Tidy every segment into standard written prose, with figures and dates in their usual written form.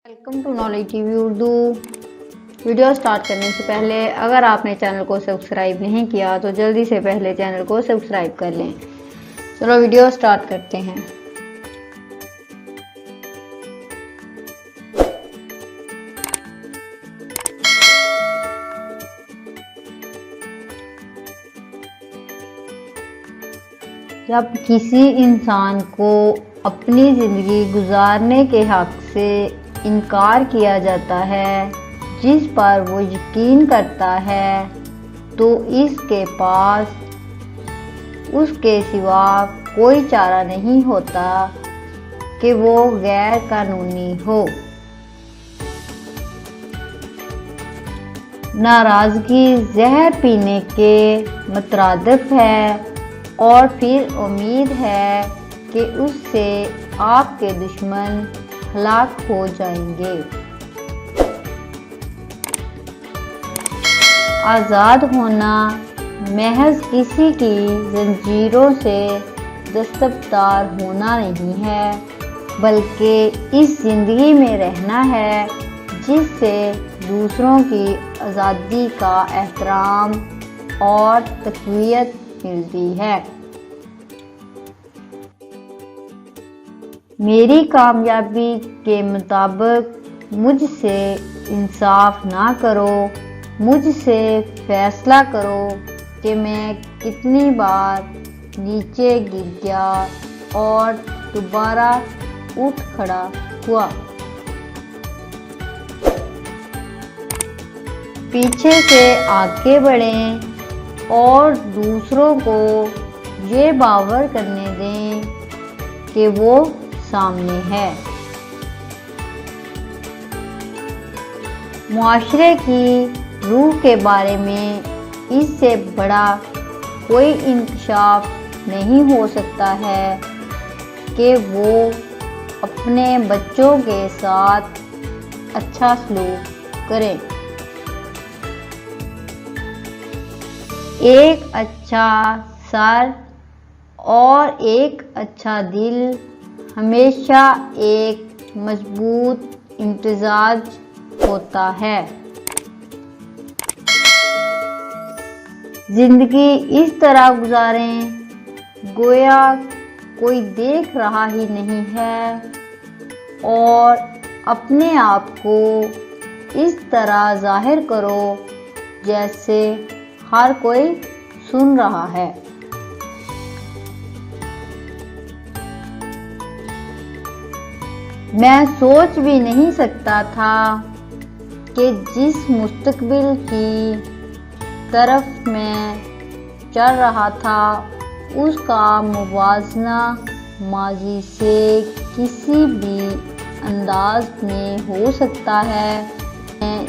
Welcome to knowledge TV Urdu. Video start करने से पहले अगर आपने चैनल को सब्सक्राइब नहीं किया तो जल्दी से पहले चैनल को सब्सक्राइब कर लें। चलो वीडियो स्टार्ट करते हैं। जब किसी इंसान को अपनी ज़िंदगी गुजारने के हक़ से इनकार किया जाता है जिस पर वो यकीन करता है, तो इसके पास उसके सिवा कोई चारा नहीं होता कि वो गैर कानूनी हो। नाराज़गी जहर पीने के मुतरादिफ है और फिर उम्मीद है कि उससे आपके दुश्मन हलाक हो जाएंगे। आज़ाद होना महज किसी की जंजीरों से दस्तबरदार होना नहीं है, बल्कि इस ज़िंदगी में रहना है जिससे दूसरों की आज़ादी का एहतराम और तक़वीयत मिलती है। मेरी कामयाबी के मुताबिक मुझसे इंसाफ ना करो, मुझसे फैसला करो कि मैं कितनी बार नीचे गिर गया और दोबारा उठ खड़ा हुआ। पीछे से आगे बढ़ें और दूसरों को ये बावर करने दें कि वो सामने है। मुआशरे की रूह के बारे में इससे बड़ा कोई इंकशाफ नहीं हो सकता है कि वो अपने बच्चों के साथ अच्छा सलूक करें। एक अच्छा सर और एक अच्छा दिल हमेशा एक मजबूत इम्तिजाज होता है। जिंदगी इस तरह गुजारें गोया कोई देख रहा ही नहीं है, और अपने आप को इस तरह जाहिर करो जैसे हर कोई सुन रहा है। मैं सोच भी नहीं सकता था कि जिस मुस्तकबिल की तरफ मैं चल रहा था उसका मुवाजना माजी से किसी भी अंदाज में हो सकता है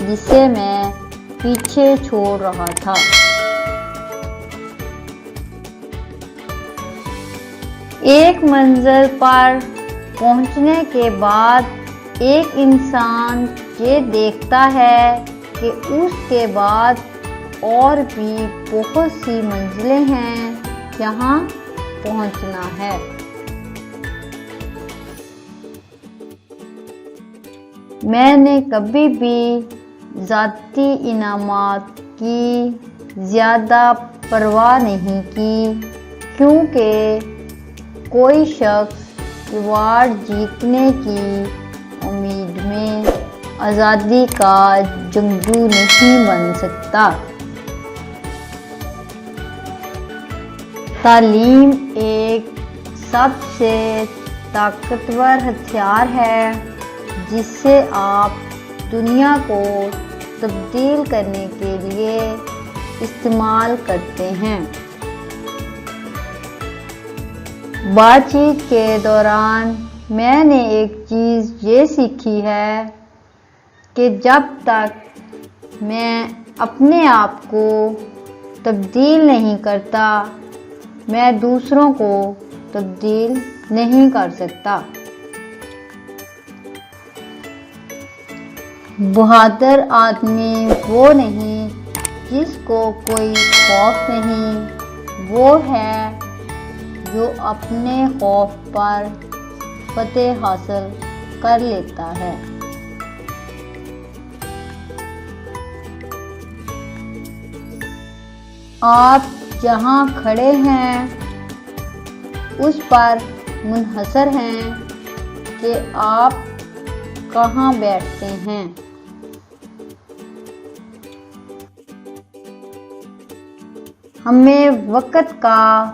जिसे मैं पीछे छोड़ रहा था। एक मंजिल पर पहुंचने के बाद एक इंसान ये देखता है कि उसके बाद और भी बहुत सी मंजिलें हैं जहां पहुंचना है। मैंने कभी भी ज़ाती इनामात की ज़्यादा परवाह नहीं की, क्योंकि कोई शख्स अवार्ड जीतने की उम्मीद में आज़ादी का जंगजू नहीं बन सकता। तालीम एक सबसे ताकतवर हथियार है जिससे आप दुनिया को तब्दील करने के लिए इस्तेमाल करते हैं। बातचीत के दौरान मैंने एक चीज़ ये सीखी है कि जब तक मैं अपने आप को तब्दील नहीं करता, मैं दूसरों को तब्दील नहीं कर सकता। बहादुर आदमी वो नहीं जिसको कोई खौफ नहीं, वो है जो अपने खौफ पर फतेह हासिल कर लेता है। آپ جہاں کھڑے ہیں اس پر منحصر ہیں کہ آپ کہاں بیٹھتے ہیں۔ ہمیں وقت کا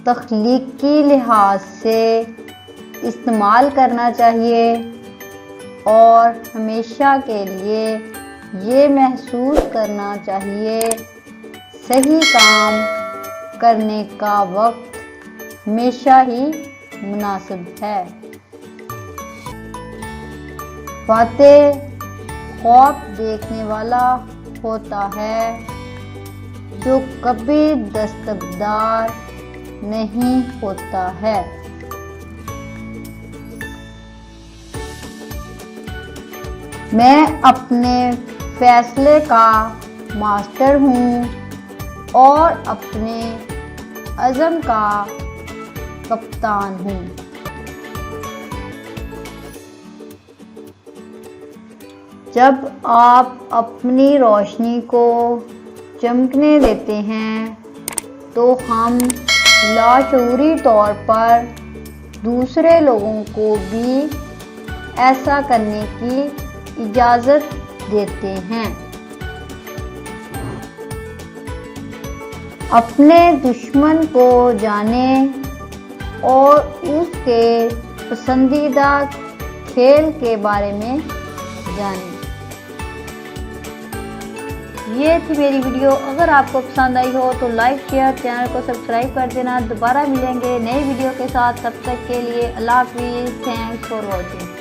تخلیقی لحاظ سے استعمال کرنا چاہیے اور ہمیشہ کے لیے یہ محسوس کرنا چاہیے صحیح کام کرنے کا وقت ہمیشہ ہی مناسب ہے۔ فاتح خواب دیکھنے والا ہوتا ہے جو کبھی دستبردار نہیں ہوتا ہے۔ میں اپنے فیصلے کا ماسٹر ہوں اور اپنے عزم کا کپتان ہوں۔ جب آپ اپنی روشنی کو چمکنے دیتے ہیں تو ہم لاشعوری طور پر دوسرے لوگوں کو بھی ایسا کرنے کی اجازت دیتے ہیں۔ اپنے دشمن کو جانیں اور اس کے پسندیدہ کھیل کے بارے میں جانیں۔ یہ تھی میری ویڈیو، اگر آپ کو پسند آئی ہو تو لائک شیئر، چینل کو سبسکرائب کر دینا۔ دوبارہ ملیں گے نئی ویڈیو کے ساتھ، تب تک کے لیے اللہ حافظ۔ Thanks for watching.